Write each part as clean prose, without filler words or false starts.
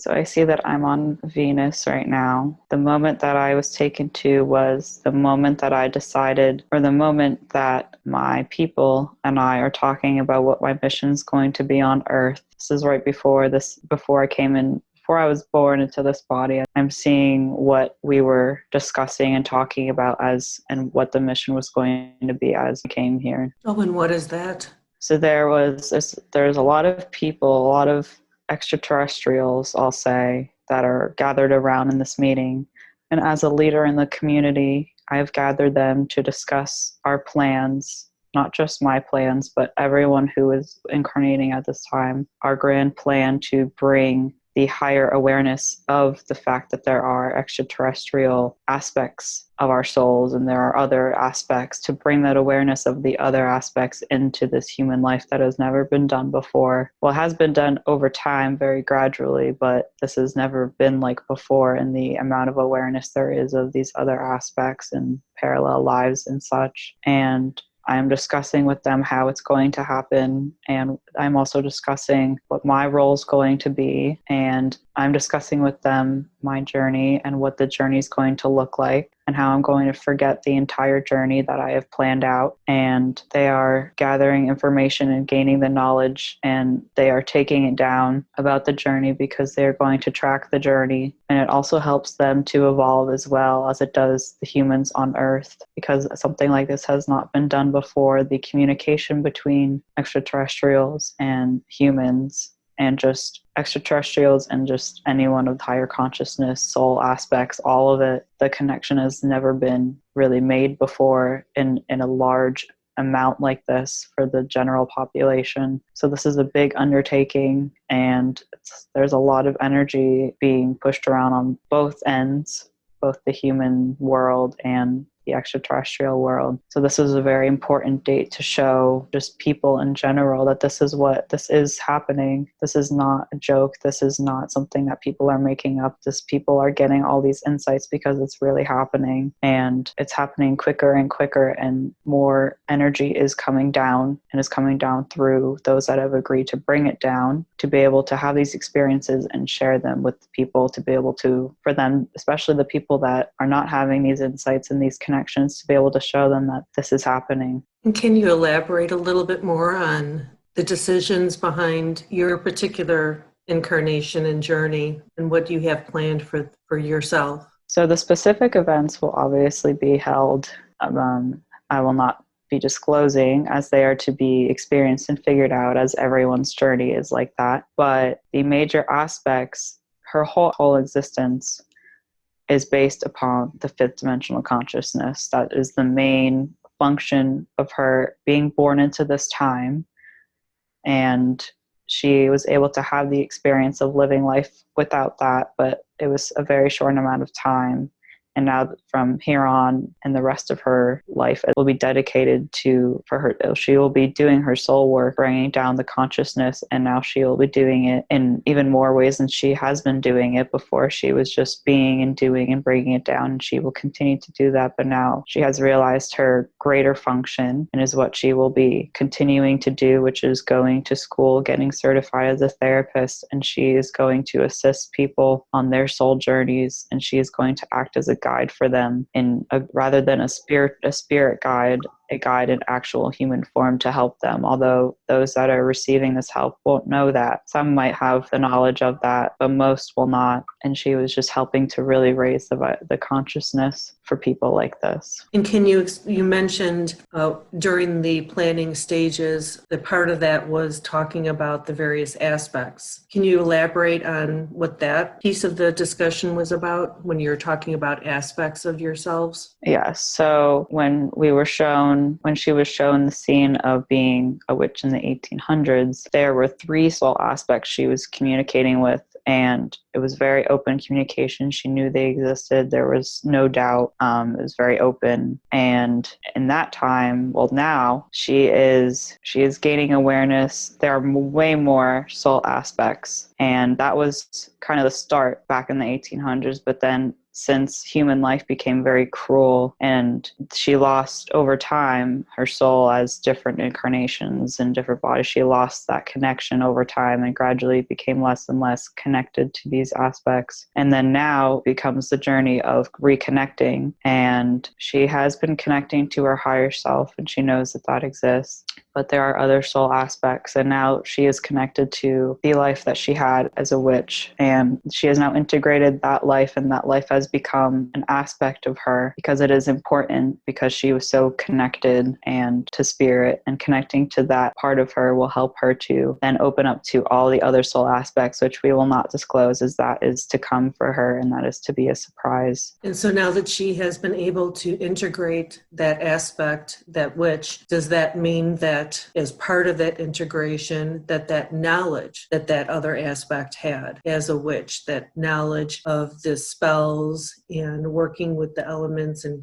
So I see that I'm on Venus right now. The moment that I was taken to was the moment that I decided, or the moment that my people and I are talking about what my mission is going to be on Earth. This is right before before I came in, before I was born into this body. I'm seeing what we were discussing and talking about and what the mission was going to be as I came here. Oh, and what is that? So there's a lot of people, a lot of extraterrestrials, I'll say, that are gathered around in this meeting. And as a leader in the community, I've gathered them to discuss our plans, not just my plans, but everyone who is incarnating at this time, our grand plan to bring the higher awareness of the fact that there are extraterrestrial aspects of our souls and there are other aspects, to bring that awareness of the other aspects into this human life that has never been done before. Well, it has been done over time, very gradually, but this has never been like before in the amount of awareness there is of these other aspects and parallel lives and such. And I'm discussing with them how it's going to happen, and I'm also discussing what my role is going to be, and I'm discussing with them my journey and what the journey is going to look like and how I'm going to forget the entire journey that I have planned out. And they are gathering information and gaining the knowledge, and they are taking it down about the journey because they're going to track the journey. And it also helps them to evolve as well as it does the humans on Earth, because something like this has not been done before. The communication between extraterrestrials and humans, and just extraterrestrials and just anyone with higher consciousness, soul aspects, all of it, the connection has never been really made before in a large amount like this for the general population. So this is a big undertaking, and there's a lot of energy being pushed around on both ends, both the human world and the extraterrestrial world. So this is a very important date to show just people in general that this is happening. This is not a joke. This is not something that people are making up. People are getting all these insights because it's really happening, and it's happening quicker and quicker, and more energy is coming down, and is coming down through those that have agreed to bring it down, to be able to have these experiences and share them with people, to be able to, for them, especially the people that are not having these insights and these connections, to be able to show them that this is happening. And can you elaborate a little bit more on the decisions behind your particular incarnation and journey, and what you have planned for yourself? So the specific events will obviously be held. I will not be disclosing, as they are to be experienced and figured out, as everyone's journey is like that. But the major aspects, her whole existence is based upon the fifth dimensional consciousness. That is the main function of her being born into this time. And she was able to have the experience of living life without that, but it was a very short amount of time. And now from here on, and the rest of her life, it will be dedicated for her. She will be doing her soul work, bringing down the consciousness, and now she will be doing it in even more ways than she has been doing it before. She was just being and doing and bringing it down, and she will continue to do that. But now she has realized her greater function, and is what she will be continuing to do, which is going to school, getting certified as a therapist, and she is going to assist people on their soul journeys, and she is going to act as a guide for them, rather than a spirit guide, a guide in actual human form to help them. Although those that are receiving this help won't know that. Some might have the knowledge of that, but most will not. And she was just helping to really raise the consciousness for people like this. And can you mentioned during the planning stages, that part of that was talking about the various aspects. Can you elaborate on what that piece of the discussion was about when you're talking about aspects of yourselves? Yes. So when she was shown the scene of being a witch in the 1800s, there were 3 soul aspects she was communicating with, and it was very open communication. She knew they existed. There was no doubt. It was very open. And in that time, well, now she is gaining awareness. There are way more soul aspects, and that was kind of the start back in the 1800s. But then since human life became very cruel, and she lost over time her soul as different incarnations in different bodies. She lost that connection over time and gradually became less and less connected to these aspects. And then now becomes the journey of reconnecting, and she has been connecting to her higher self, and she knows that that exists. But there are other soul aspects, and now she is connected to the life that she had as a witch, and she has now integrated that life, and that life has become an aspect of her because it is important, because she was so connected and to spirit, and connecting to that part of her will help her to then open up to all the other soul aspects, which we will not disclose, as that is to come for her, and that is to be a surprise. And so now that she has been able to integrate that aspect, that witch, does that mean that as part of that integration, that knowledge that that other aspect had as a witch, that knowledge of the spells and working with the elements, and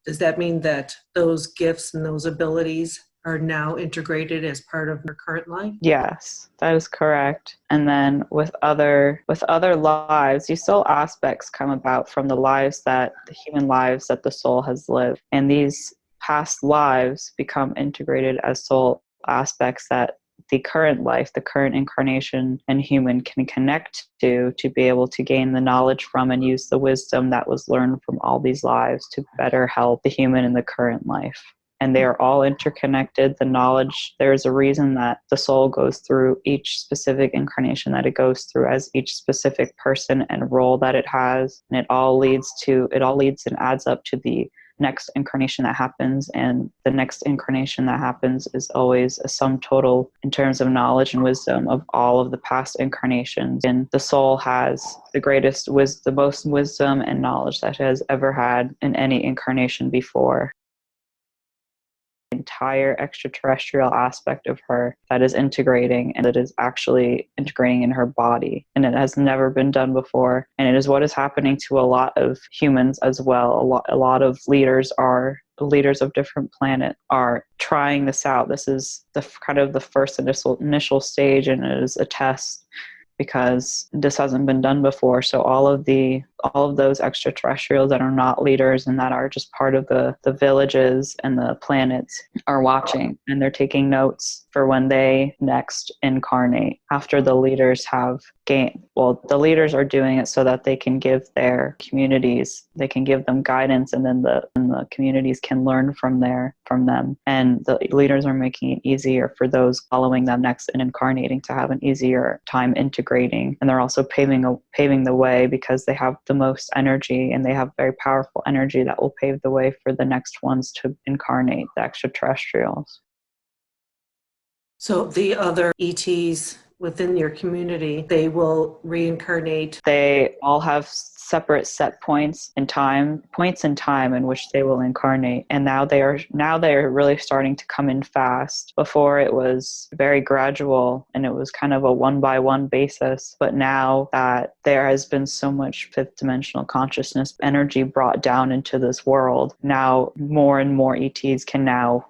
does that mean that those gifts and those abilities are now integrated as part of her current life? Yes, that is correct. And then with other lives, these soul aspects come about from the human lives that the soul has lived. And these past lives become integrated as soul aspects that the current life, the current incarnation and human can connect to be able to gain the knowledge from and use the wisdom that was learned from all these lives to better help the human in the current life. And they are all interconnected. The knowledge, there is a reason that the soul goes through each specific incarnation that it goes through as each specific person and role that it has. And it all leads and adds up to the next incarnation that happens. And the next incarnation that happens is always a sum total in terms of knowledge and wisdom of all of the past incarnations. And the soul has the most wisdom and knowledge that it has ever had in any incarnation before. Entire extraterrestrial aspect of her that is integrating, and that is actually integrating in her body, and it has never been done before. And it is what is happening to a lot of humans as well. A lot of leaders of different planets are trying this out. This is the kind of the first initial stage, and it is a test because this hasn't been done before. So all of those extraterrestrials that are not leaders and that are just part of the villages and the planets are watching, and they're taking notes for when they next incarnate after the leaders have gained. Well, the leaders are doing it so that they can give their communities, they can give them guidance, and then the communities can learn from them. And the leaders are making it easier for those following them next and incarnating to have an easier time integrating. And they're also paving the way because they have the most energy, and they have very powerful energy that will pave the way for the next ones to incarnate, the extraterrestrials. So the other ETs within your community, they will reincarnate. They all have separate set points in time in which they will incarnate. And now they are really starting to come in fast. Before it was very gradual and it was kind of a one by one basis. But now that there has been so much fifth dimensional consciousness energy brought down into this world, now more and more ETs can now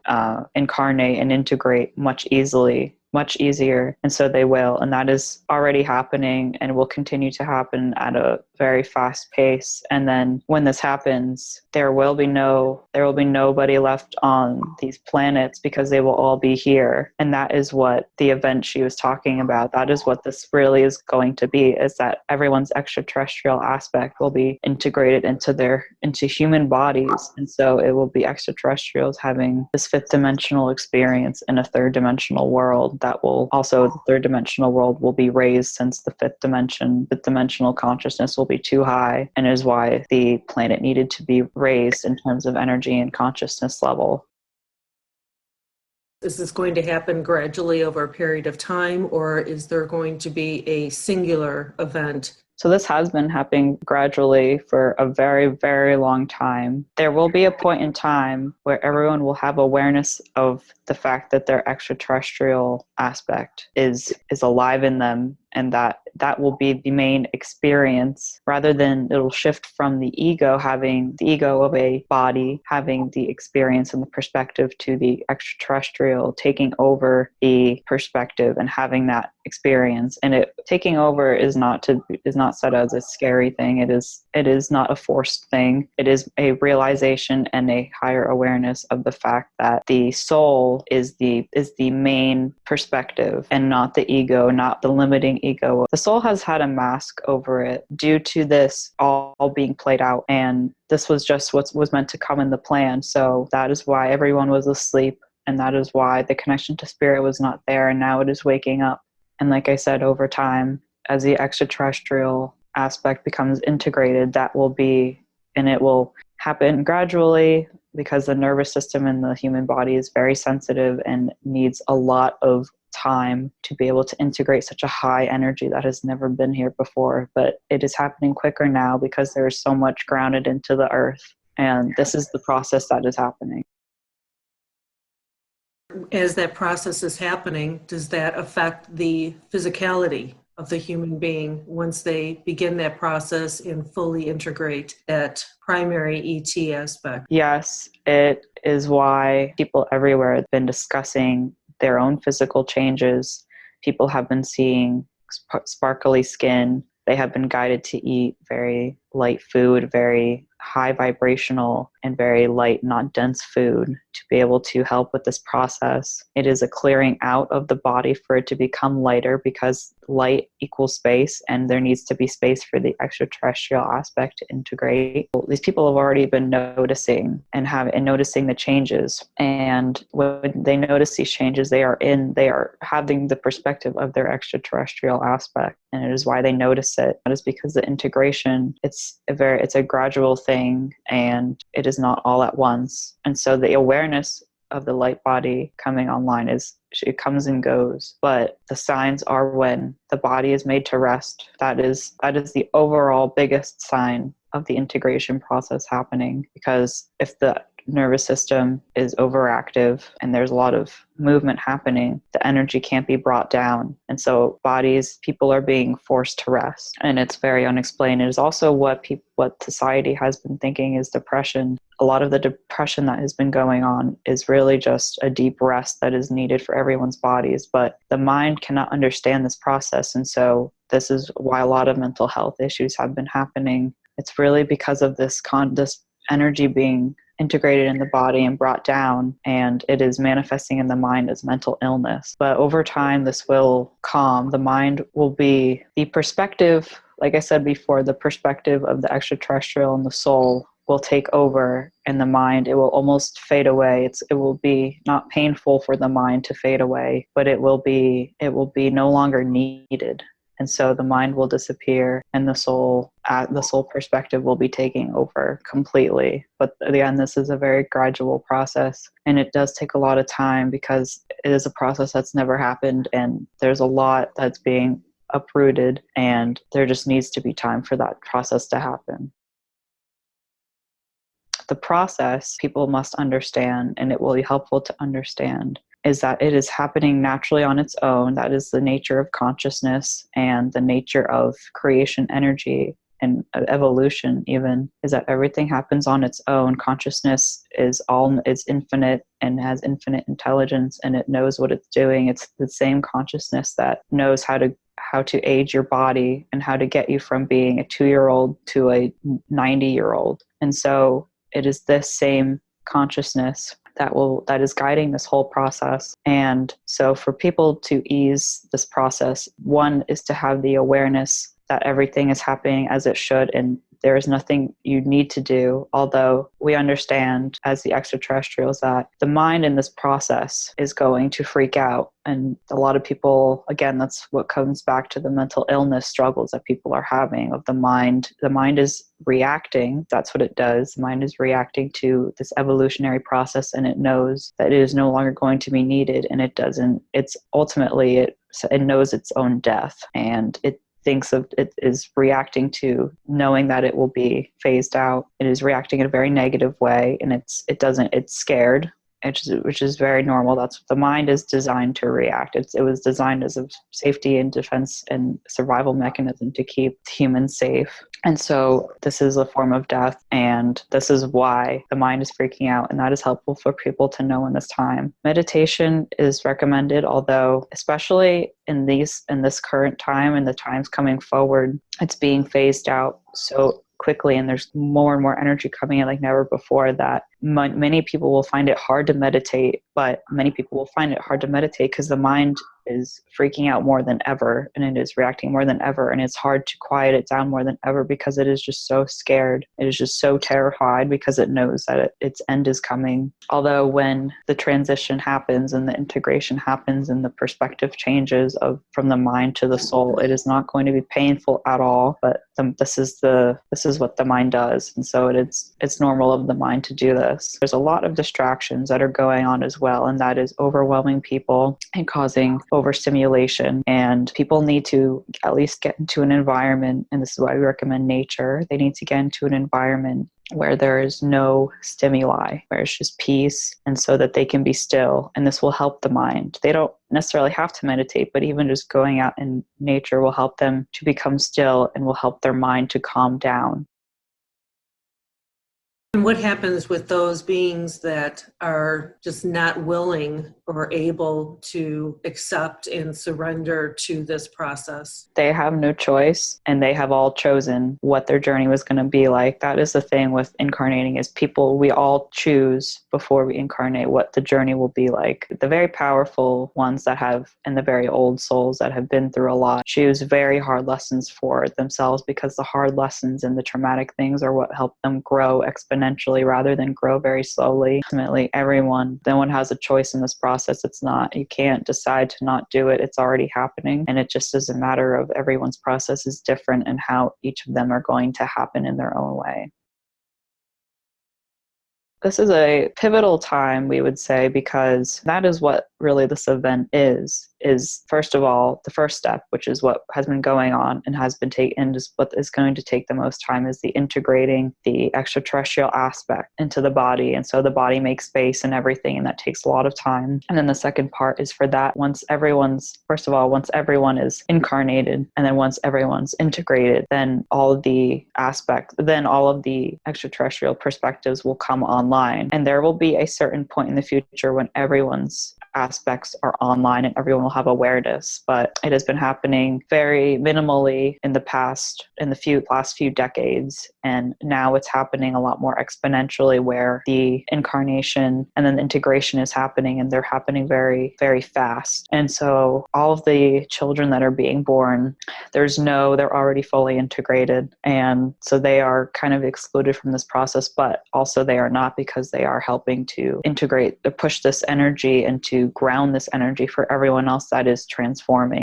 incarnate and integrate much easier, and so they will, and that is already happening and will continue to happen at a very fast pace. And then when this happens, there will be nobody left on these planets, because they will all be here. And that is what the event she was talking about, that is what this really is going to be, is that everyone's extraterrestrial aspect will be integrated into human bodies. And so it will be extraterrestrials having this fifth dimensional experience in a third dimensional world. That will also, the third dimensional world will be raised, since the fifth dimensional consciousness will be too high, and is why the planet needed to be raised in terms of energy and consciousness level. Is this going to happen gradually over a period of time, or is there going to be a singular event? So this has been happening gradually for a very, very long time. There will be a point in time where everyone will have awareness of the fact that their extraterrestrial aspect is alive in them, and that that will be the main experience, rather than it'll shift from the ego having the ego of a body having the experience and the perspective to the extraterrestrial taking over the perspective and having that experience. And it taking over is not said as a scary thing. It is not a forced thing. It is a realization and a higher awareness of the fact that the soul is the main perspective and not the ego, not the limiting ego. The soul has had a mask over it due to this all being played out, and this was just what was meant to come in the plan. So that is why everyone was asleep, and that is why the connection to spirit was not there, and now it is waking up. And like I said, over time, as the extraterrestrial aspect becomes integrated, that will be, and it will happen gradually, because the nervous system in the human body is very sensitive and needs a lot of time to be able to integrate such a high energy that has never been here before. But it is happening quicker now because there is so much grounded into the earth, and this is the process that is happening. As that process is happening, does that affect the physicality of the human being once they begin that process and fully integrate that primary ET aspect? Yes, it is why people everywhere have been discussing their own physical changes. People have been seeing sparkly skin. They have been guided to eat very light food, very high vibrational and very light, not dense food, to be able to help with this process. It is a clearing out of the body for it to become lighter, because light equals space, and there needs to be space for the extraterrestrial aspect to integrate. These people have already been noticing and noticing the changes, and when they notice these changes, they are having the perspective of their extraterrestrial aspect, and it is why they notice it. That is because the integration, it's a gradual thing, and it is not all at once. And so the awareness of the light body coming online it comes and goes, but the signs are when the body is made to rest. That is the overall biggest sign of the integration process happening, because if the nervous system is overactive and there's a lot of movement happening, the energy can't be brought down, and so people are being forced to rest, and it's very unexplained. It is also what society has been thinking is depression. A lot of the depression that has been going on is really just a deep rest that is needed for everyone's bodies, but the mind cannot understand this process, and so this is why a lot of mental health issues have been happening. It's really because of this energy being integrated in the body and brought down, and it is manifesting in the mind as mental illness. But over time, this will calm. The mind will be the perspective, like I said before, the perspective of the extraterrestrial and the soul will take over, and the mind, it will almost fade away. It will be not painful for the mind to fade away, but it will be no longer needed. And so the mind will disappear, and the soul perspective will be taking over completely. But again, this is a very gradual process, and it does take a lot of time, because it is a process that's never happened, and there's a lot that's being uprooted, and there just needs to be time for that process to happen. The process, people must understand, and it will be helpful to understand, is that it is happening naturally on its own. That is the nature of consciousness and the nature of creation energy and evolution even, is that everything happens on its own. Consciousness is infinite and has infinite intelligence, and it knows what it's doing. It's the same consciousness that knows how to age your body and how to get you from being a 2-year-old to a 90-year-old. And so it is this same consciousness that is guiding this whole process. And so for people to ease this process, one is to have the awareness that everything is happening as it should, and there is nothing you need to do, although we understand as the extraterrestrials that the mind in this process is going to freak out. And a lot of people, again, that's what comes back to the mental illness struggles that people are having of the mind. The mind is reacting. That's what it does. The mind is reacting to this evolutionary process, and it knows that it is no longer going to be needed, and it doesn't. It's ultimately, it knows its own death, and it thinks of it is reacting to knowing that it will be phased out. It is reacting in a very negative way, and it's scared. which is very normal. That's what the mind is designed to react. It was designed as a safety and defense and survival mechanism to keep humans safe. And so this is a form of death, and this is why the mind is freaking out, and that is helpful for people to know in this time. Meditation is recommended, although especially in this current time and the times coming forward, it's being phased out so quickly, and there's more and more energy coming in like never before, that many people will find it hard to meditate. But many people will find it hard to meditate because the mind is freaking out more than ever, and it is reacting more than ever, and it's hard to quiet it down more than ever because it is just so scared. It is just so terrified because it knows that its end is coming. Although when the transition happens and the integration happens and the perspective changes from the mind to the soul, it is not going to be painful at all. But this is what the mind does, and so it's normal of the mind to do this. There's a lot of distractions that are going on as well, and that is overwhelming people and causing overstimulation. And people need to at least get into an environment, and this is why we recommend nature. They need to get into an environment where there is no stimuli, where it's just peace, and so that they can be still. And this will help the mind. They don't necessarily have to meditate, but even just going out in nature will help them to become still and will help their mind to calm down. And what happens with those beings that are just not willing or able to accept and surrender to this process? They have no choice, and they have all chosen what their journey was going to be like. That is the thing with incarnating, is people, we all choose before we incarnate what the journey will be like. The very powerful ones that have, and the very old souls that have been through a lot, choose very hard lessons for themselves, because the hard lessons and the traumatic things are what help them grow exponentially rather than grow very slowly. Ultimately, no one has a choice in this process. You can't decide to not do it. It's already happening. And it just is a matter of everyone's process is different and how each of them are going to happen in their own way. This is a pivotal time, we would say, because that is what really this event is first of all, the first step, which is what has been going on and has been taken, is what is going to take the most time, is the integrating the extraterrestrial aspect into the body. And so the body makes space and everything, and that takes a lot of time. And then the second part is for that, once everyone is incarnated, and then once everyone's integrated, then all of the extraterrestrial perspectives will come online. And there will be a certain point in the future when everyone's aspects are online and everyone will have awareness, but it has been happening very minimally in the last few decades, and now it's happening a lot more exponentially, where the incarnation and then the integration is happening, and they're happening very, very fast. And so all of the children that are being born, they're already fully integrated, and so they are kind of excluded from this process, but also they are not, because they are helping to integrate, to push this energy and to ground this energy for everyone else that is transforming.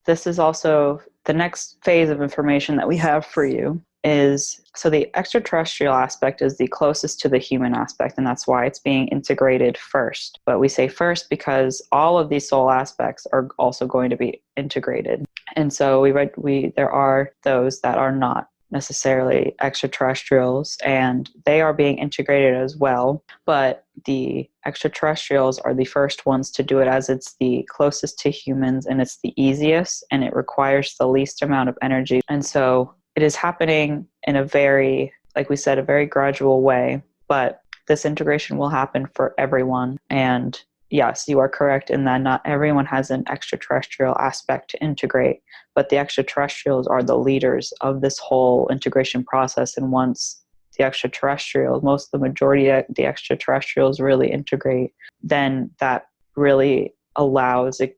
This is also the next phase of information that we have for you. So the extraterrestrial aspect is the closest to the human aspect, and that's why it's being integrated first. But we say first because all of these soul aspects are also going to be integrated. And so there are those that are not necessarily extraterrestrials, and they are being integrated as well. But the extraterrestrials are the first ones to do it, as it's the closest to humans and it's the easiest, and it requires the least amount of energy. And so it is happening in a very, like we said, a very gradual way, but this integration will happen for everyone. And yes, you are correct in that not everyone has an extraterrestrial aspect to integrate, but the extraterrestrials are the leaders of this whole integration process. And once the majority of the extraterrestrials really integrate, then that really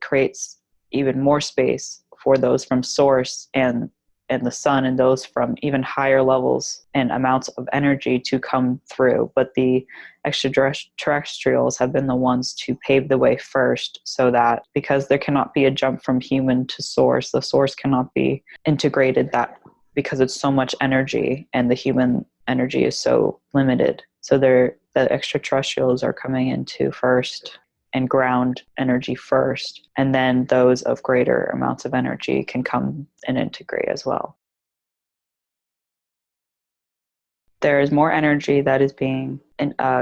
creates even more space for those from source and the sun, and those from even higher levels and amounts of energy to come through. But the extraterrestrials have been the ones to pave the way first, so that because there cannot be a jump from human to source, the source cannot be integrated, that because it's so much energy and the human energy is so limited. So the extraterrestrials are coming into first and ground energy first, and then those of greater amounts of energy can come and integrate as well. there is more energy that is being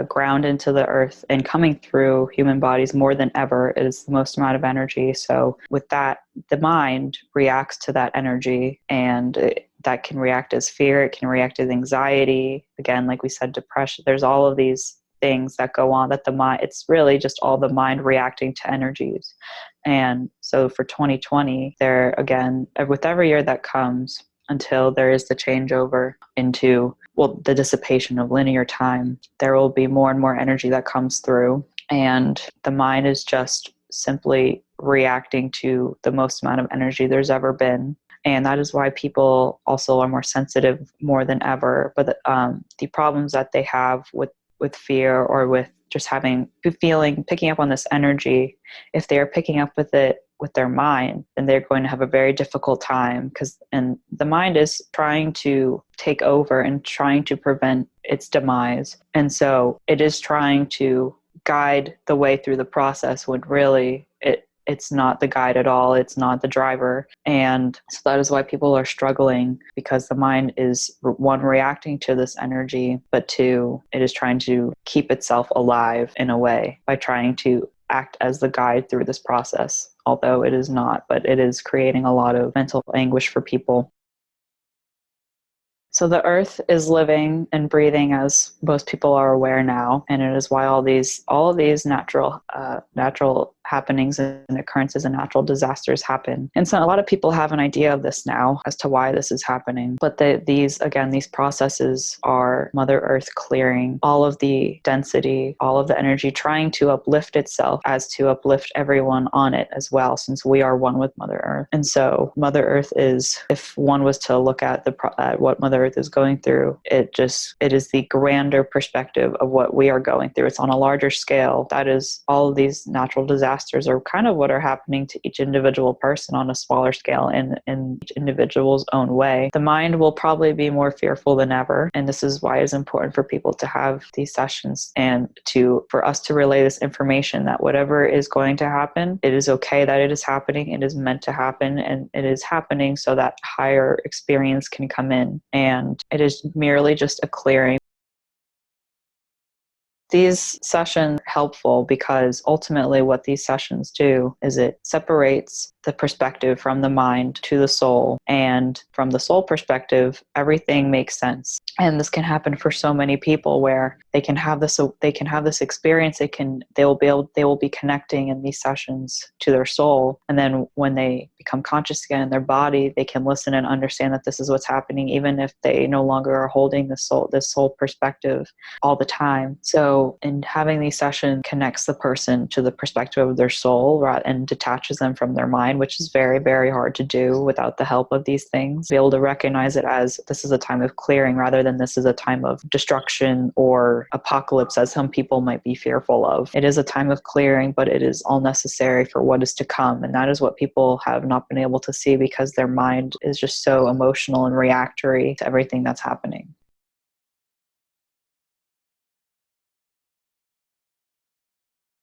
ground into the earth and coming through human bodies more than ever. It is the most amount of energy. So with that, the mind reacts to that energy, and that can react as fear. It can react as anxiety. Again, like we said, depression. There's all of these things that go on that the mind, it's really just all the mind reacting to energies. And so for 2020, there again, with every year that comes, until there is the changeover into, well, the dissipation of linear time, there will be more and more energy that comes through. And the mind is just simply reacting to the most amount of energy there's ever been. And that is why people also are more sensitive more than ever. But the problems that they have with fear, or with just picking up on this energy, if they are picking up with it with their mind, then they're going to have a very difficult time, and the mind is trying to take over and trying to prevent its demise. And so it is trying to guide the way through the process, when really it's not the guide at all. It's not the driver. And so that is why people are struggling, because the mind is, one, reacting to this energy, but two, it is trying to keep itself alive in a way by trying to act as the guide through this process, although it is not, but it is creating a lot of mental anguish for people. So the earth is living and breathing, as most people are aware now, and it is why all of these natural happenings and occurrences and natural disasters happen. And so a lot of people have an idea of this now as to why this is happening. But these processes are Mother Earth clearing all of the density, all of the energy, trying to uplift itself as to uplift everyone on it as well, since we are one with Mother Earth. And so Mother Earth is, if one was to look at what Mother Earth is going through, it is the grander perspective of what we are going through. It's on a larger scale. That is, all of these natural disasters are kind of what are happening to each individual person on a smaller scale, in each individual's own way. The mind will probably be more fearful than ever, and this is why it's important for people to have these sessions, and for us to relay this information that whatever is going to happen, it is okay that it is happening. It is meant to happen, and it is happening so that higher experience can come in, and it is merely just a clearing. These sessions are helpful because ultimately what these sessions do is it separates the perspective from the mind to the soul, and from the soul perspective, everything makes sense. And this can happen for so many people, where they can have this experience. They will be connecting in these sessions to their soul, and then when they become conscious again in their body, they can listen and understand that this is what's happening, even if they no longer are holding this soul perspective all the time. So, in having these sessions connects the person to the perspective of their soul, and detaches them from their mind, which is very, very hard to do without the help of these things. Be able to recognize it as, this is a time of clearing, rather than this is a time of destruction or apocalypse, as some people might be fearful of. It is a time of clearing, but it is all necessary for what is to come. And that is what people have not been able to see, because their mind is just so emotional and reactory to everything that's happening.